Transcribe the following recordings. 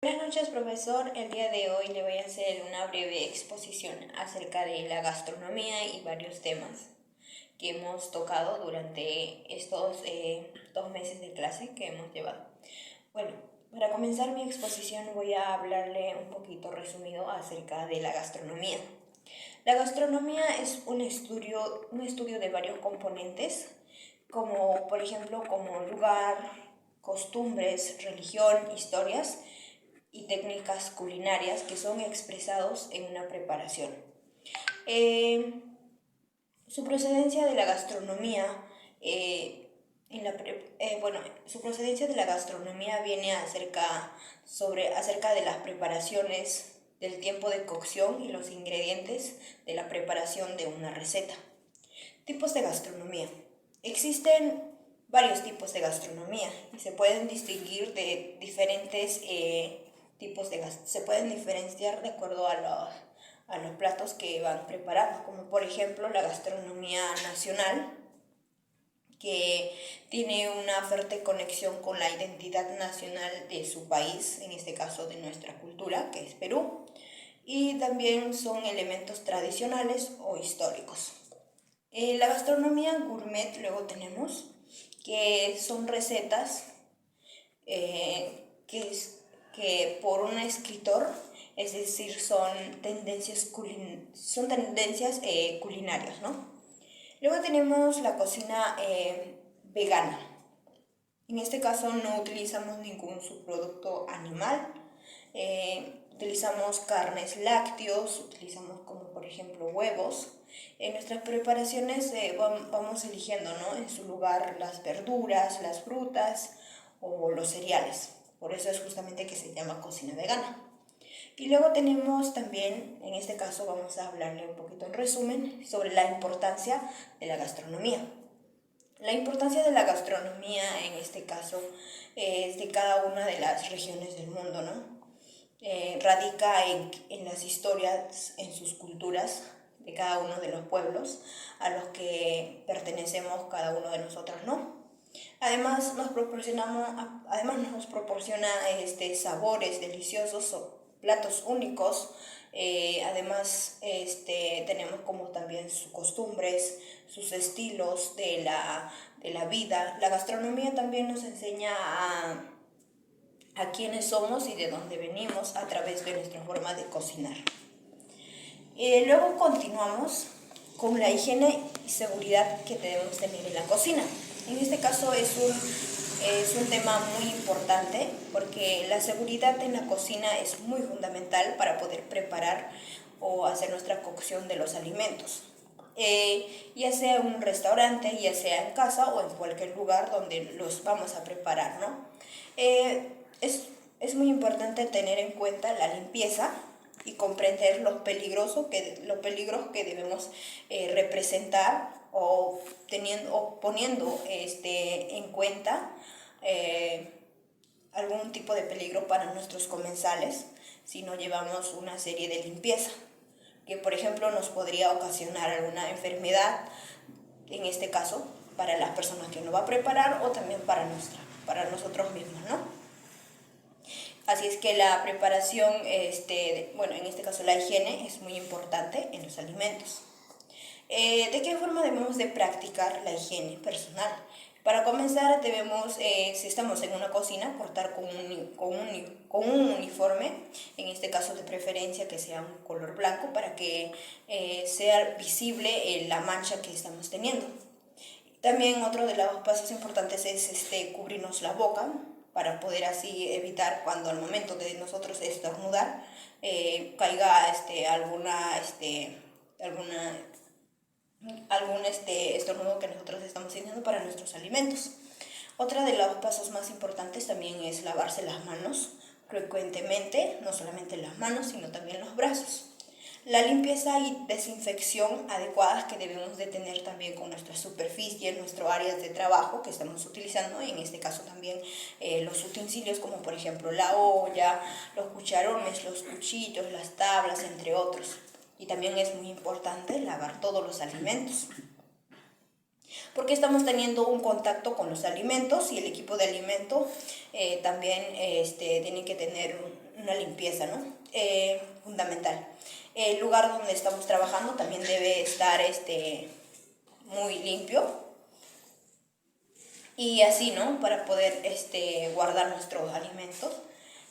Buenas noches, profesor. El día de hoy le voy a hacer una breve exposición acerca de la gastronomía y varios temas que hemos tocado durante estos 2 meses de clase que hemos llevado. Bueno, para comenzar mi exposición voy a hablarle un poquito resumido acerca de la gastronomía. La gastronomía es un estudio de varios componentes, como por ejemplo como lugar, costumbres, religión, historias y técnicas culinarias que son expresados en una preparación. Eh, su procedencia de la gastronomía, su procedencia de la gastronomía viene acerca de las preparaciones, del tiempo de cocción y los ingredientes de la preparación de una receta. Tipos de gastronomía. Existen varios tipos de gastronomía y se pueden distinguir de diferentes se pueden diferenciar de acuerdo a los platos que van preparados, como por ejemplo la gastronomía nacional, que tiene una fuerte conexión con la identidad nacional de su país, en este caso de nuestra cultura, que es Perú, y también son elementos tradicionales o históricos. La gastronomía gourmet luego tenemos, que son recetas que por un escritor, es decir, son tendencias culinarias, ¿no? Luego tenemos la cocina vegana. En este caso no utilizamos ningún subproducto animal, utilizamos carnes lácteos, utilizamos como por ejemplo huevos. En nuestras preparaciones vamos eligiendo, ¿no?, en su lugar las verduras, las frutas o los cereales. Por eso es justamente que se llama cocina vegana. Y luego tenemos también, en este caso vamos a hablarle un poquito en resumen sobre la importancia de la gastronomía. La importancia de la gastronomía en este caso es de cada una de las regiones del mundo, ¿no? Radica en las historias, en sus culturas de cada uno de los pueblos a los que pertenecemos cada uno de nosotros, ¿no? Además nos proporciona sabores deliciosos o platos únicos. Además tenemos como también sus costumbres, sus estilos de la vida. La gastronomía también nos enseña a quiénes somos y de dónde venimos a través de nuestra forma de cocinar. Luego continuamos con la higiene y seguridad que debemos tener en la cocina. En este caso es un tema muy importante porque la seguridad en la cocina es muy fundamental para poder preparar o hacer nuestra cocción de los alimentos. Ya sea en un restaurante, ya sea en casa o en cualquier lugar donde los vamos a preparar, ¿no? Es muy importante tener en cuenta la limpieza y comprender los peligros que debemos representar o poniendo en cuenta algún tipo de peligro para nuestros comensales si no llevamos una serie de limpieza, que por ejemplo nos podría ocasionar alguna enfermedad, en este caso para las personas que nos va a preparar o también para nosotros mismos, ¿no? Así es que la preparación, en este caso la higiene es muy importante en los alimentos. ¿De qué forma debemos de practicar la higiene personal? Para comenzar debemos, si estamos en una cocina, cortar con un uniforme, en este caso de preferencia que sea un color blanco para que sea visible la mancha que estamos teniendo. También otro de los pasos importantes es cubrirnos la boca para poder así evitar cuando al momento de nosotros estornudar caiga algún estornudo que nosotros estamos teniendo para nuestros alimentos. Otro de los pasos más importantes también es lavarse las manos frecuentemente, no solamente las manos, sino también los brazos. La limpieza y desinfección adecuadas que debemos de tener también con nuestras superficies, nuestras áreas de trabajo que estamos utilizando, en este caso también los utensilios como por ejemplo la olla, los cucharones, los cuchillos, las tablas, entre otros. Y también es muy importante lavar todos los alimentos. porque estamos teniendo un contacto con los alimentos y el equipo de alimento también tiene que tener una limpieza, ¿no? Fundamental. El lugar donde estamos trabajando también debe estar muy limpio y así, ¿no? Para poder guardar nuestros alimentos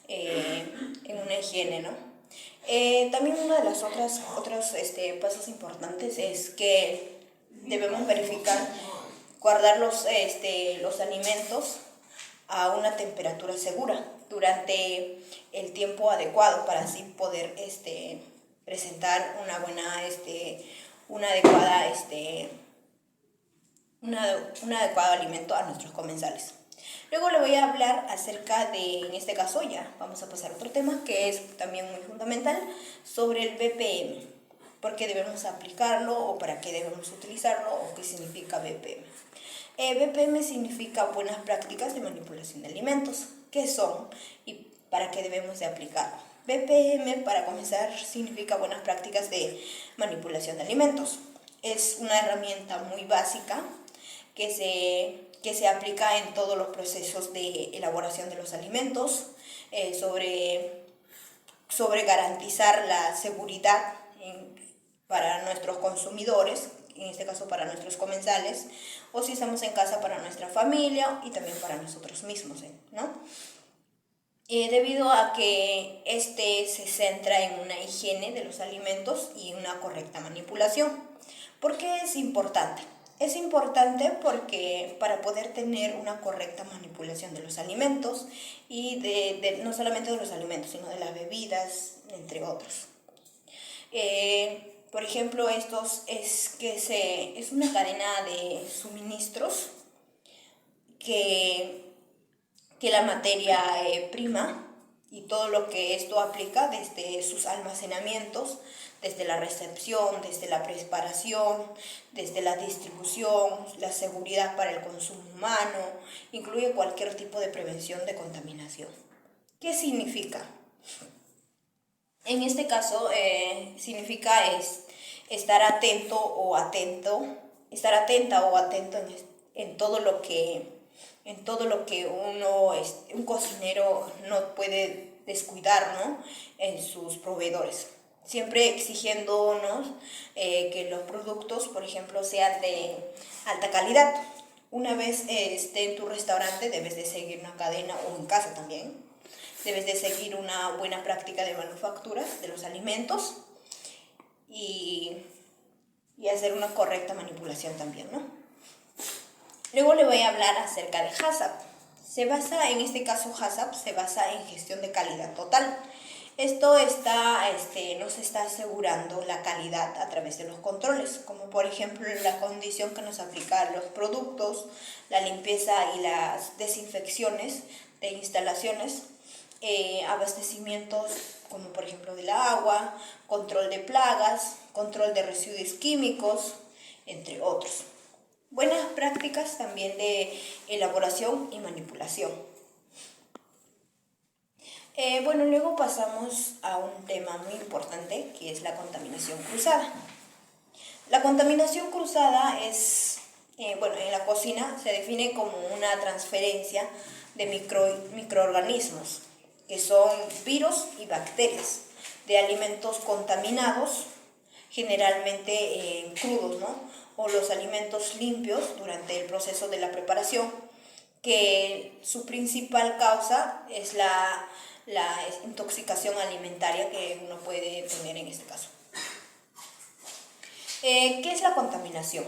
en una higiene, ¿no? También una de las otros pasos importantes es que debemos verificar, guardar los alimentos a una temperatura segura durante el tiempo adecuado para así poder presentar un adecuado alimento a nuestros comensales. Luego le voy a hablar acerca de, en este caso ya vamos a pasar a otro tema que es también muy fundamental, sobre el BPM. ¿Por qué debemos aplicarlo o para qué debemos utilizarlo o qué significa BPM? BPM significa buenas prácticas de manipulación de alimentos. ¿Qué son y para qué debemos de aplicarlo? BPM, para comenzar, significa buenas prácticas de manipulación de alimentos. Es una herramienta muy básica que se aplica en todos los procesos de elaboración de los alimentos, sobre garantizar la seguridad para nuestros consumidores, en este caso para nuestros comensales, o si estamos en casa para nuestra familia y también para nosotros mismos, ¿no? Debido a que se centra en una higiene de los alimentos y una correcta manipulación. ¿Por qué es importante? Es importante porque para poder tener una correcta manipulación de los alimentos y no solamente de los alimentos, sino de las bebidas, entre otros. Por ejemplo, es una cadena de suministros que la materia prima y todo lo que esto aplica desde sus almacenamientos, desde la recepción, desde la preparación, desde la distribución, la seguridad para el consumo humano, incluye cualquier tipo de prevención de contaminación. ¿Qué significa? En este caso significa estar atento o atento, estar atenta o atento en todo lo que un cocinero no puede descuidar, ¿no? En sus proveedores. Siempre exigiéndonos que los productos, por ejemplo, sean de alta calidad. Una vez esté en tu restaurante, debes de seguir una cadena, o en casa también, debes de seguir una buena práctica de manufactura de los alimentos y hacer una correcta manipulación también, ¿no? Luego le voy a hablar acerca de HACCP. En este caso HACCP se basa en gestión de calidad total. Esto nos está asegurando la calidad a través de los controles, como por ejemplo la condición que nos aplica los productos, la limpieza y las desinfecciones de instalaciones, abastecimientos como por ejemplo del agua, control de plagas, control de residuos químicos, entre otros. Buenas prácticas también de elaboración y manipulación. Luego pasamos a un tema muy importante que es la contaminación cruzada. La contaminación cruzada es, en la cocina se define como una transferencia de microorganismos, que son virus y bacterias, de alimentos contaminados, generalmente crudos, ¿no? O los alimentos limpios durante el proceso de la preparación, que su principal causa es la intoxicación alimentaria que uno puede tener en este caso. ¿Qué es la contaminación?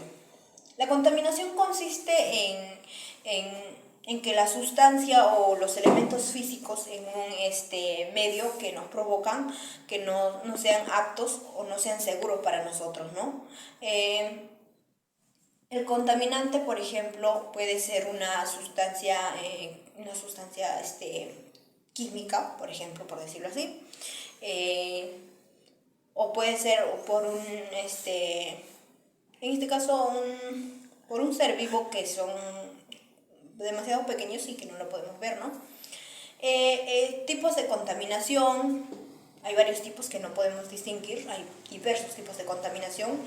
La contaminación consiste en que la sustancia o los elementos físicos en un medio que nos provocan que no sean aptos o no sean seguros para nosotros, ¿no? El contaminante, por ejemplo, puede ser una sustancia química, por ejemplo, por decirlo así, o puede ser por por un ser vivo que son demasiado pequeños y que no lo podemos ver, ¿no? Tipos de contaminación, hay varios tipos que no podemos distinguir, hay diversos tipos de contaminación.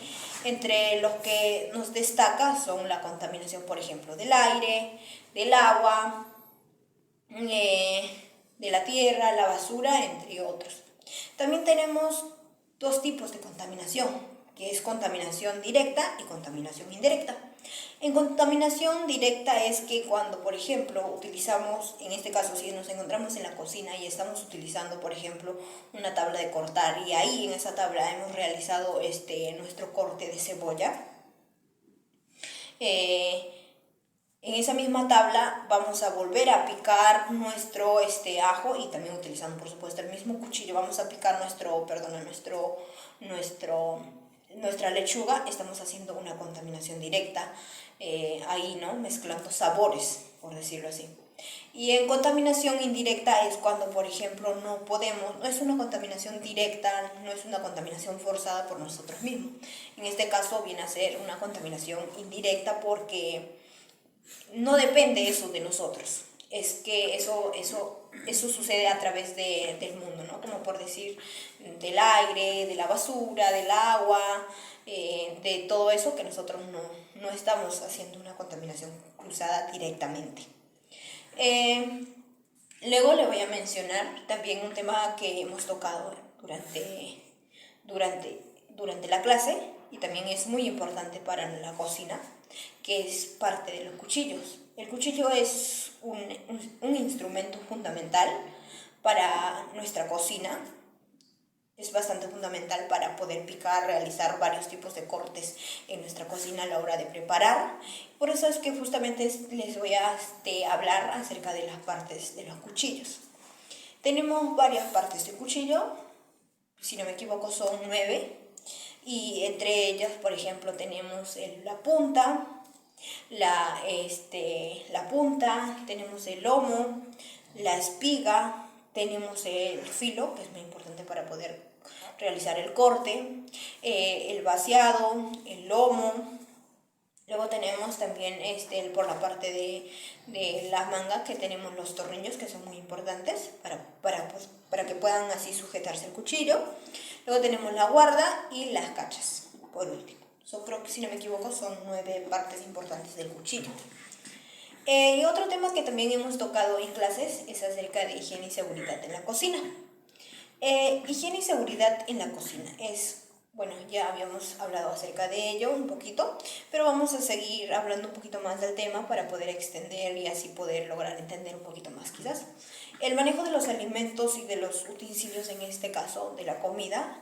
Entre los que nos destaca son la contaminación, por ejemplo, del aire, del agua, de la tierra, la basura, entre otros. También tenemos dos tipos de contaminación, que es contaminación directa y contaminación indirecta. En contaminación directa es que cuando, por ejemplo, utilizamos, en este caso si nos encontramos en la cocina y estamos utilizando, por ejemplo, una tabla de cortar y ahí en esa tabla hemos realizado nuestro corte de cebolla, en esa misma tabla vamos a volver a picar nuestro ajo y también utilizando por supuesto el mismo cuchillo vamos a picar nuestra lechuga. Estamos haciendo una contaminación directa ahí, ¿no? Mezclando sabores, por decirlo así. Y en contaminación indirecta es cuando, por ejemplo, no es una contaminación directa, no es una contaminación forzada por nosotros mismos. En este caso viene a ser una contaminación indirecta porque no depende eso de nosotros, es que eso sucede a través del mundo, ¿no? Como por decir, del aire, de la basura, del agua, de todo eso que nosotros no estamos haciendo una contaminación cruzada directamente. Luego le voy a mencionar también un tema que hemos tocado durante la clase y también es muy importante para la cocina, que es parte de los cuchillos. El cuchillo es un instrumento fundamental para nuestra cocina. Es bastante fundamental para poder picar, realizar varios tipos de cortes en nuestra cocina a la hora de preparar. Por eso es que justamente les voy a hablar acerca de las partes de los cuchillos. Tenemos varias partes de cuchillo, si no me equivoco son 9, y entre ellas, por ejemplo, tenemos la punta, tenemos el lomo, la espiga, tenemos el filo, que es muy importante para poder realizar el corte, el vaciado, el lomo. Luego tenemos también por la parte de las mangas, que tenemos los tornillos, que son muy importantes para que puedan así sujetarse el cuchillo. Luego tenemos la guarda y las cachas, por último. Creo que si no me equivoco son 9 partes importantes del cuchillo. Y otro tema que también hemos tocado en clases es acerca de higiene y seguridad en la cocina. Higiene y seguridad en la cocina bueno, ya habíamos hablado acerca de ello un poquito, pero vamos a seguir hablando un poquito más del tema para poder extender y así poder lograr entender un poquito más quizás. El manejo de los alimentos y de los utensilios, en este caso de la comida,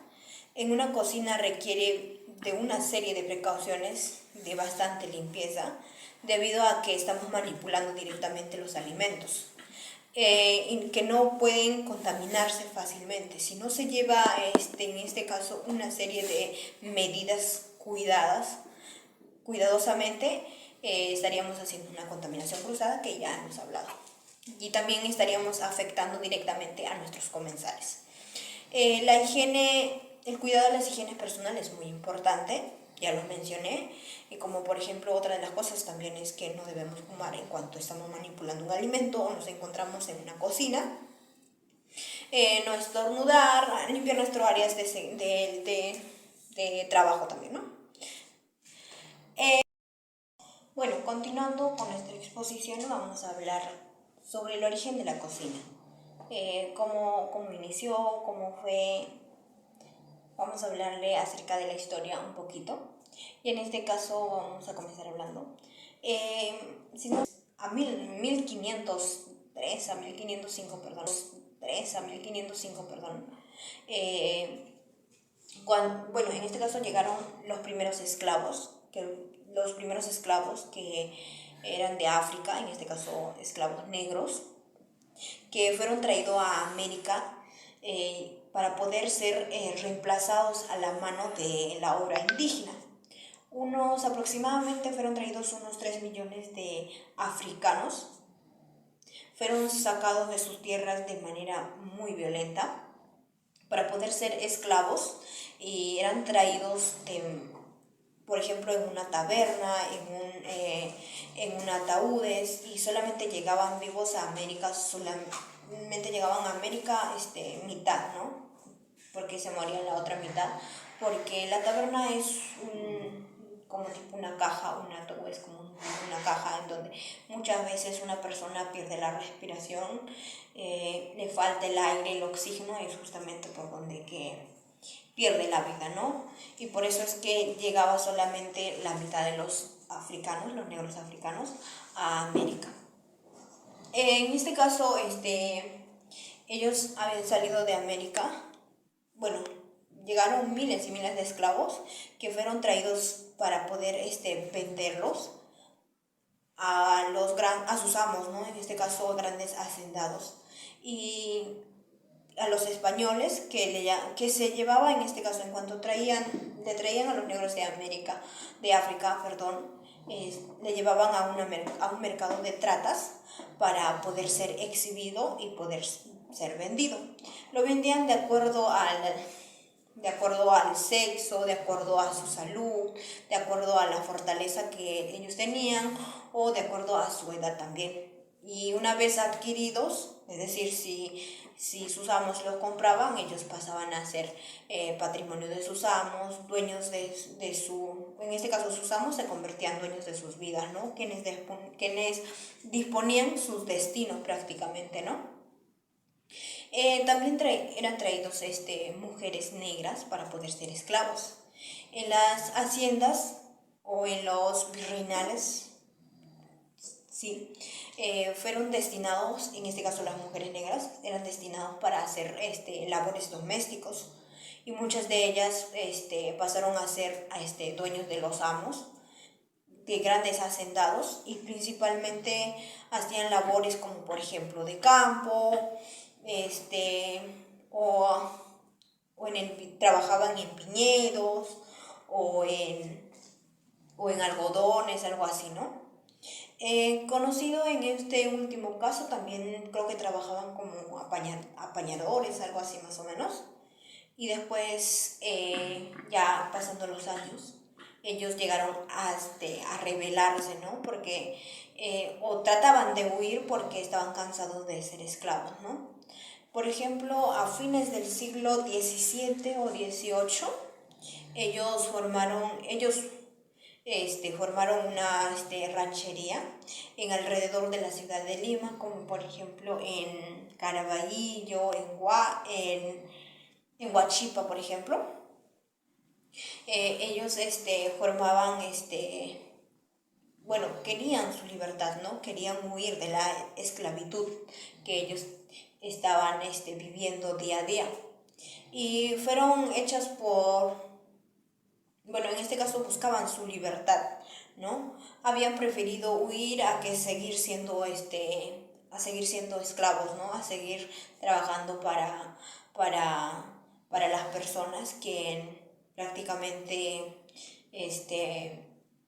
en una cocina requiere de una serie de precauciones, de bastante limpieza, debido a que estamos manipulando directamente los alimentos. Que no pueden contaminarse fácilmente. Si no se lleva en este caso una serie de medidas cuidadosamente, estaríamos haciendo una contaminación cruzada que ya hemos hablado. Y también estaríamos afectando directamente a nuestros comensales. El cuidado de las higienes personales es muy importante, ya lo mencioné, y como por ejemplo otra de las cosas también es que no debemos fumar en cuanto estamos manipulando un alimento o nos encontramos en una cocina. No estornudar, limpiar nuestras áreas de trabajo también, ¿no? Bueno, continuando con nuestra exposición, vamos a hablar sobre el origen de la cocina. Cómo inició, cómo fue. Vamos a hablarle acerca de la historia un poquito. Y en este caso vamos a comenzar hablando. A 1503 a 1505, perdón. Bueno, en este caso llegaron los primeros esclavos que eran de África, en este caso esclavos negros, que fueron traídos a América para poder ser reemplazados a la mano de la obra indígena. Aproximadamente fueron traídos unos 3 millones de africanos. Fueron sacados de sus tierras de manera muy violenta para poder ser esclavos y eran traídos por ejemplo, en una taberna, en un ataúdes, y solamente llegaban vivos a América, mitad, ¿no? porque se moría la otra mitad, porque la taberna es como tipo una caja, un ataúd es como una caja en donde muchas veces una persona pierde la respiración, le falta el aire, el oxígeno, y es justamente por donde que pierde la vida, ¿no? Y por eso es que llegaba solamente la mitad de los africanos, los negros africanos, a América. En este caso, ellos habían salido de América, bueno, llegaron miles y miles de esclavos que fueron traídos para poder venderlos a sus amos, ¿no? En este caso, grandes hacendados. Y a los españoles que se llevaba, en este caso, en cuanto le traían a los negros de África, le llevaban a un mercado de tratas para poder ser exhibido y poder ser vendido. Lo vendían de acuerdo al sexo, de acuerdo a su salud, de acuerdo a la fortaleza que ellos tenían o de acuerdo a su edad también. Y una vez adquiridos, es decir, si sus amos los compraban, ellos pasaban a ser patrimonio de sus amos, dueños en este caso sus amos se convertían dueños de sus vidas, ¿no? Quienes disponían sus destinos prácticamente, ¿no? También eran traídos mujeres negras para poder ser esclavos. En las haciendas o en los virreinales, sí, fueron destinados, en este caso las mujeres negras, eran destinados para hacer labores domésticos, y muchas de ellas pasaron a ser dueños de los amos, de grandes hacendados, y principalmente hacían labores como por ejemplo de campo, o trabajaban en viñedos o en algodones, algo así, ¿no? Conocido en este último caso, también creo que trabajaban como apañadores, algo así más o menos. Y después, ya pasando los años, ellos llegaron a rebelarse, ¿no? Porque, o trataban de huir porque estaban cansados de ser esclavos, ¿no? Por ejemplo, a fines del siglo XVII o XVIII, ellos formaron una ranchería en alrededor de la ciudad de Lima, como por ejemplo en Caraballo, en Huachipa, por ejemplo. Ellos formaban, querían su libertad, ¿no? Querían huir de la esclavitud que ellos estaban viviendo día a día. Y fueron hechas en este caso buscaban su libertad, ¿no? Habían preferido huir a seguir siendo esclavos, ¿no? A seguir trabajando para las personas que prácticamente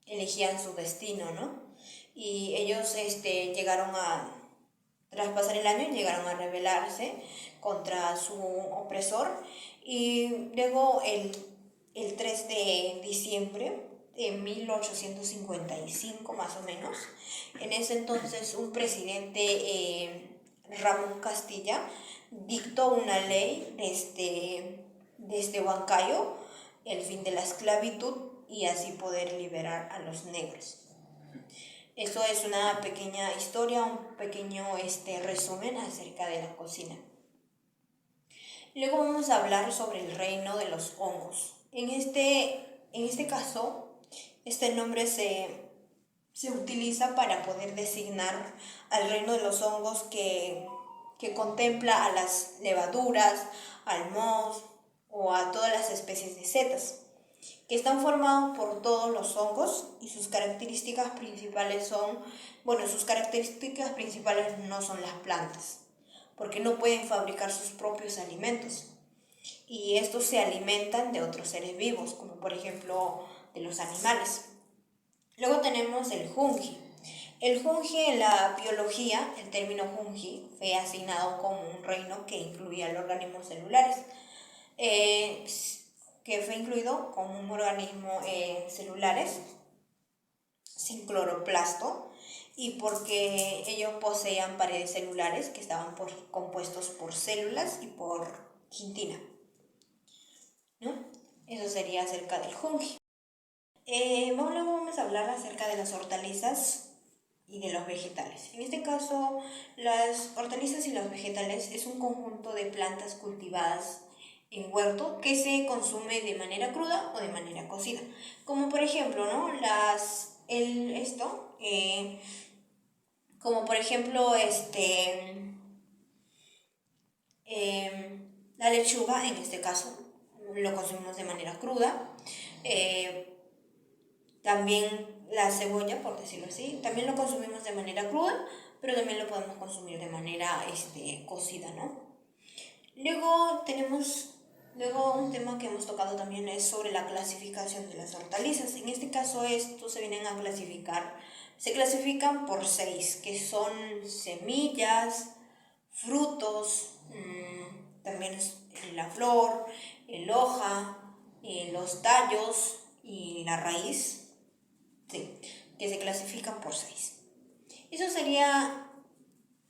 elegían su destino, ¿no? Y ellos tras pasar el año, llegaron a rebelarse contra su opresor, y luego el 3 de diciembre de 1855 más o menos, en ese entonces un presidente, Ramón Castilla, dictó una ley desde Huancayo, el fin de la esclavitud, y así poder liberar a los negros. Eso es una pequeña historia, un pequeño resumen acerca de la cocina. Luego vamos a hablar sobre el reino de los hongos. En este caso, este nombre se utiliza para poder designar al reino de los hongos que contempla a las levaduras, al moho o a todas las especies de setas, que están formados por todos los hongos, y sus características principales no son las plantas, porque no pueden fabricar sus propios alimentos, y estos se alimentan de otros seres vivos, como por ejemplo de los animales. Luego tenemos el fungi. El fungi, en la biología, el término fungi fue asignado como un reino que incluía los organismos celulares, que fue incluido como un organismo celulares sin cloroplasto, y porque ellos poseían paredes celulares que estaban compuestos por células y por quitina. ¿no? Eso sería acerca del junji. Luego vamos a hablar acerca de las hortalizas y de los vegetales. En este caso, las hortalizas y los vegetales es un conjunto de plantas cultivadas en huerto que se consume de manera cruda o de manera cocida. Como por ejemplo, ¿no? Como por ejemplo, la lechuga, en este caso, lo consumimos de manera cruda. También la cebolla, por decirlo así, también lo consumimos de manera cruda, pero también lo podemos consumir de manera cocida, ¿no? Luego un tema que hemos tocado también es sobre la clasificación de las hortalizas. En este caso estos se clasifican por 6, que son semillas, frutos, también la flor, el hoja, los tallos y la raíz, sí, que se clasifican por 6. Eso sería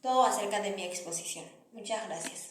todo acerca de mi exposición. Muchas gracias.